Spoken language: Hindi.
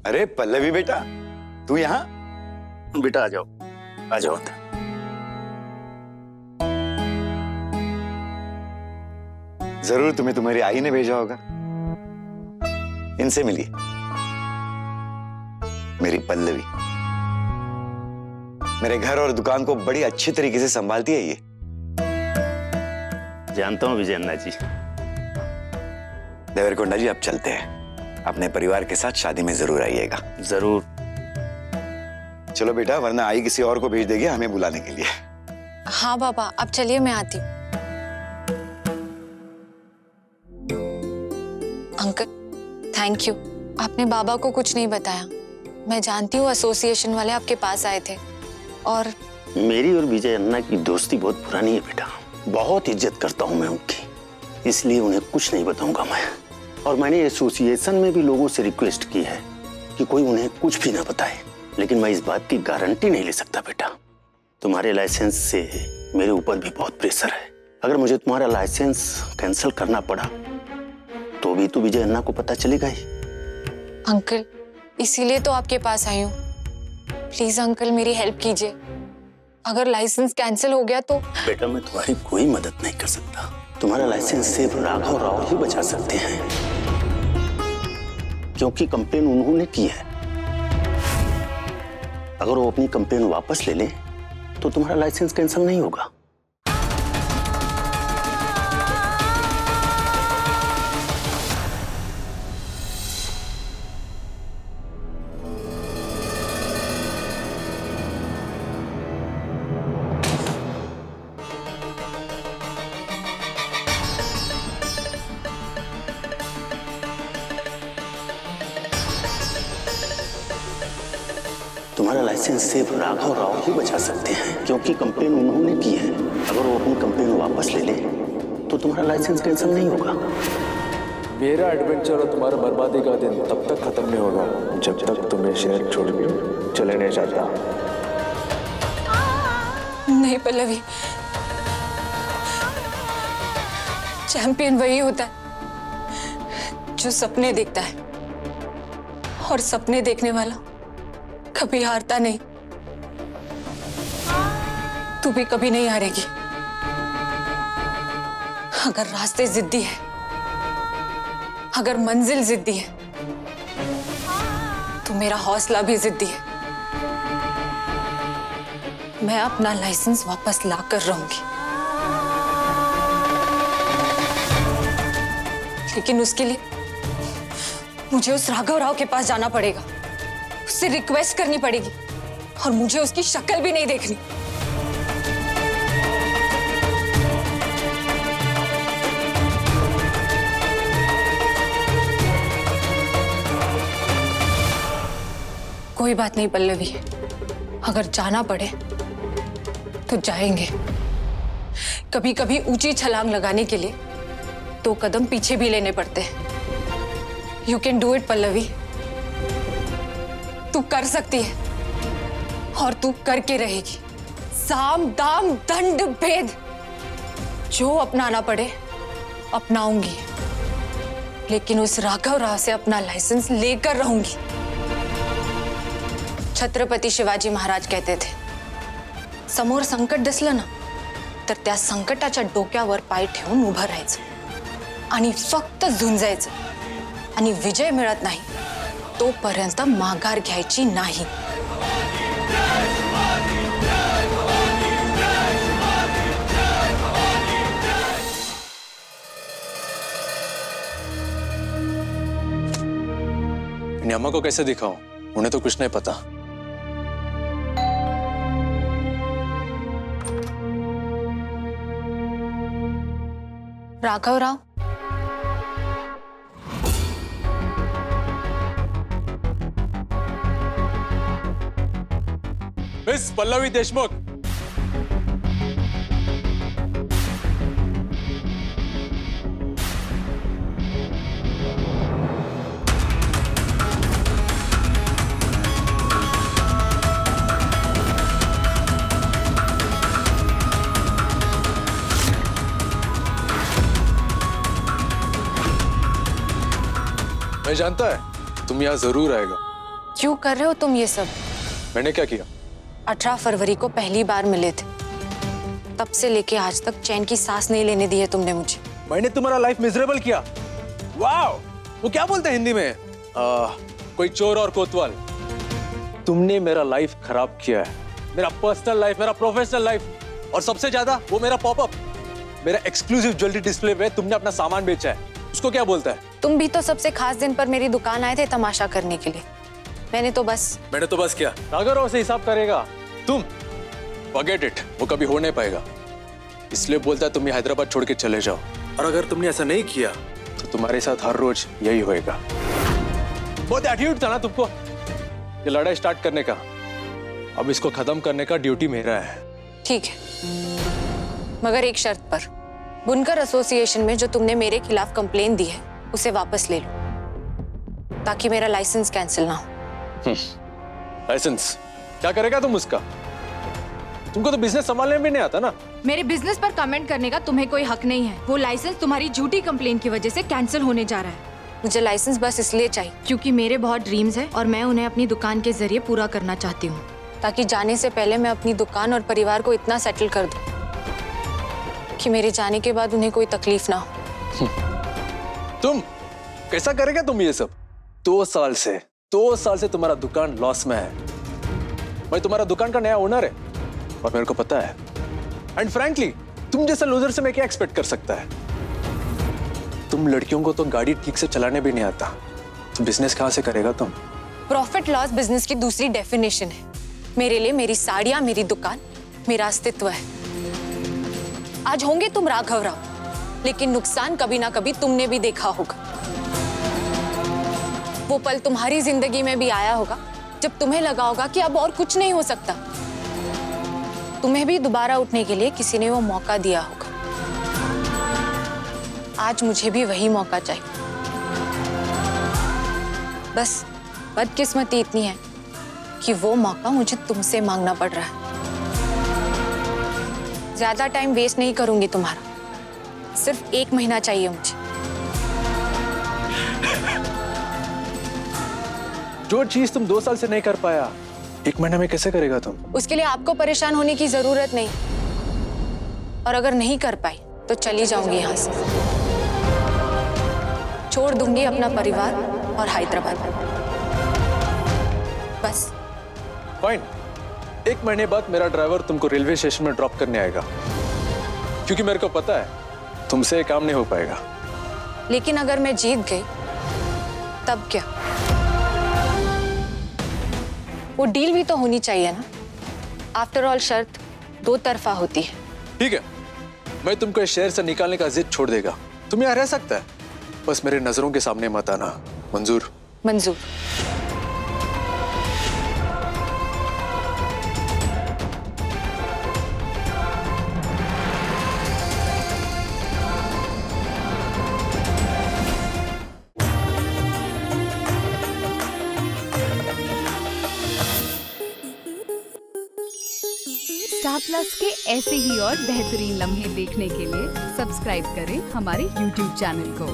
अरे पल्लवी बेटा, तू यहाँ? बेटा आ जाओ, आ जाओ। जरूर तुम्हें तुम्हारी आई ने भेजा होगा। इनसे मिलिए, मेरी पल्लवी मेरे घर और दुकान को बड़ी अच्छी तरीके से संभालती है ये। जानता हूँ विजय अन्ना जी। देवरकोंडा जी, अब चलते हैं। अपने परिवार के साथ शादी में जरूर आइएगा। जरूर। चलो बेटा, वरना आई किसी और को भेज देगी हमें बुलाने के लिए। हाँ पापा, अब चलिए मैं आती हूँ। अंकल थैंक यू, आपने बाबा को कुछ नहीं बताया। मैं जानती हूँ एसोसिएशन वाले आपके पास आए थे। और मेरी और विजय अन्ना की दोस्ती बहुत पुरानी है बेटा। बहुत इज्जत करता हूँ मैं उनकी, इसलिए उन्हें कुछ नहीं बताऊंगा मैं। और मैंने एसोसिएशन में भी लोगों से रिक्वेस्ट की है कि कोई उन्हें कुछ भी ना बताए, लेकिन मैं इस बात की गारंटी नहीं ले सकता बेटा। तुम्हारे लाइसेंस से मेरे ऊपर भी बहुत प्रेशर है। अगर मुझे तुम्हारा लाइसेंस कैंसिल करना पड़ा तो भी तो विजय अन्ना को पता चलेगा ही। अंकल इसीलिए तो आपके पास आई हूँ। प्लीज अंकल मेरी हेल्प कीजिए। अगर लाइसेंस कैंसिल हो गया तो? बेटा मैं तुम्हारी कोई मदद नहीं कर सकता। तुम्हारा लाइसेंस सिर्फ राघव राव ही बचा सकते हैं, क्योंकि कंप्लेन उन्होंने की है। अगर वो अपनी कंप्लेन वापस ले ले तो तुम्हारा लाइसेंस कैंसिल नहीं होगा। तुम्हारा लाइसेंस सिर्फ राघव राव ही बचा सकते हैं, क्योंकि कंप्लेन उन्होंने की है। अगर वो अपनी कंप्लेन वापस ले ले तो तुम्हारा लाइसेंस कैंसिल नहीं होगा। मेरा एडवेंचर और तुम्हारा बर्बादी का दिन तब तक खत्म नहीं होगा जब तक तुम्हें शहर छोड़ के चले नहीं जाता। नहीं पल्लवी, चैंपियन वही होता है जो सपने देखता है, और सपने देखने वाला कभी हारता नहीं। तू भी कभी नहीं हारेगी। अगर रास्ते जिद्दी है, अगर मंजिल जिद्दी है, तो मेरा हौसला भी जिद्दी है। मैं अपना लाइसेंस वापस लाकर रहूंगी, लेकिन उसके लिए मुझे उस राघव राव के पास जाना पड़ेगा, उससे रिक्वेस्ट करनी पड़ेगी, और मुझे उसकी शक्ल भी नहीं देखनी। कोई बात नहीं पल्लवी, अगर जाना पड़े तो जाएंगे। कभी कभी ऊंची छलांग लगाने के लिए 2 कदम पीछे भी लेने पड़ते हैं। You can do it Pallavi, तू कर सकती है, और तू करके रहेगी। साम दाम दंड भेद जो अपनाना पड़े अपनाऊंगी, लेकिन उस राघव राव से अपना लाइसेंस लेकर रहूंगी। छत्रपती शिवाजी महाराज कहते थे, समोर संकट दिसलं ना तर त्या संकटाच्या डोक्यावर पाय ठेवून उभं राहायचं आणि फक्त झुंजायचं, आणि विजय मिळत नाही तोपर्यंत माघार घ्यायची नाही। इन अम्मा को कैसे दिखाऊं? उन्हें तो कुछ नहीं पता। राघव राव, मिस पल्लवी देशमुख, मैं जानता है तुम यहाँ जरूर आएगा, क्यों कर रहे हो तुम ये सब? मैंने क्या किया? 18 फरवरी को पहली बार मिले थे, तब से लेके आज तक चैन की सांस नहीं लेने दी है तुमने मुझे। मैंने तुम्हारा लाइफ मिजरेबल किया। वाओ, वो क्या बोलते हैं हिंदी में? कोई चोर और कोतवाल। तुमने मेरा लाइफ खराब किया है, मेरा पर्सनल लाइफ, मेरा प्रोफेशनल लाइफ, और सबसे ज्यादा वो मेरा पॉपअप, मेरा एक्सक्लूसिव ज्वेलरी डिस्प्ले पे तुमने अपना सामान बेचा है। उसको क्या बोलता है? तुम भी तो सबसे खास दिन पर मेरी दुकान आए थे तमाशा करने के लिए। मैंने तो बस क्या? अगर वो से हिसाब करेगा तुम, फॉरगेट इट, वो कभी हो नहीं पाएगा। इसलिए बोलता है तुम ये हैदराबाद छोड़ के चले जाओ, और अगर तुमने ऐसा नहीं किया तो तुम्हारे साथ हर रोज यही होएगा। बहुत एटीट्यूड था ना तुमको ये लड़ाई स्टार्ट करने का। अब इसको खत्म करने का ड्यूटी मेरा है। ठीक है, मगर एक शर्त पर। बुनकर एसोसिएशन में जो तुमने मेरे खिलाफ कंप्लेन दी है उसे वापस ले लो, ताकि मेरा लाइसेंस कैंसिल ना हो। लाइसेंस क्या करेगा तुम उसका? तुमको तो बिजनेस संभालने भी नहीं आता ना। मेरे बिजनेस पर कमेंट करने का तुम्हें कोई हक नहीं है। वो लाइसेंस तुम्हारी झूठी कंप्लेन की वजह से कैंसिल होने जा रहा है। मुझे लाइसेंस बस इसलिए चाहिए क्योंकि मेरे बहुत ड्रीम्स हैं और मैं उन्हें अपनी दुकान के जरिए पूरा करना चाहती हूँ, ताकि जाने से पहले मैं अपनी दुकान और परिवार को इतना सेटल कर दूं कि मेरे जाने के बाद उन्हें कोई तकलीफ ना हो। तुम कैसा करेगा तुम ये सब? 2 साल से तुम्हारा दुकान लॉस में है। मैं तुम्हारा दुकान का नया ओनर है और मेरे को पता है। एंड फ्रैंकली तुम जैसा लूजर से मैं क्या एक्सपेक्ट कर सकता है? तुम लड़कियों को तो गाड़ी ठीक से चलाने भी नहीं आता, तो बिजनेस कहां से करेगा तुम? प्रॉफिट लॉस बिजनेस की दूसरी डेफिनेशन है। मेरे लिए मेरी साड़ियां, मेरी दुकान, मेरा अस्तित्व है। आज होंगे तुम राघव राव, लेकिन नुकसान कभी ना कभी तुमने भी देखा होगा। वो पल तुम्हारी जिंदगी में भी आया होगा जब तुम्हें लगा होगा कि अब और कुछ नहीं हो सकता। तुम्हें भी दोबारा उठने के लिए किसी ने वो मौका दिया होगा। आज मुझे भी वही मौका चाहिए। बस बदकिस्मती इतनी है कि वो मौका मुझे तुमसे मांगना पड़ रहा है। ज्यादा टाइम वेस्ट नहीं करूंगी तुम्हारा, सिर्फ 1 महीना चाहिए मुझे। जो चीज तुम 2 साल से नहीं कर पाया 1 महीने में कैसे करेगा तुम? उसके लिए आपको परेशान होने की जरूरत नहीं, और अगर नहीं कर पाई तो चली जाऊंगी यहां से। छोड़ दूंगी अपना परिवार और हैदराबाद। बस। फाइन, 1 महीने बाद मेरा ड्राइवर तुमको रेलवे स्टेशन में ड्रॉप करने आएगा, क्योंकि मेरे को पता है तुमसे ये काम नहीं हो पाएगा। लेकिन अगर मैं जीत गई तब क्या? वो डील भी तो होनी चाहिए ना। आफ्टर ऑल शर्त 2 तरफा होती है। ठीक है, मैं तुमको इस शहर से निकालने का जिद छोड़ देगा। तुम यहाँ रह सकता है, बस मेरे नजरों के सामने मत आना। मंजूर? मंजूर। स्टार प्लस के ऐसे ही और बेहतरीन लम्हे देखने के लिए सब्सक्राइब करें हमारे YouTube चैनल को।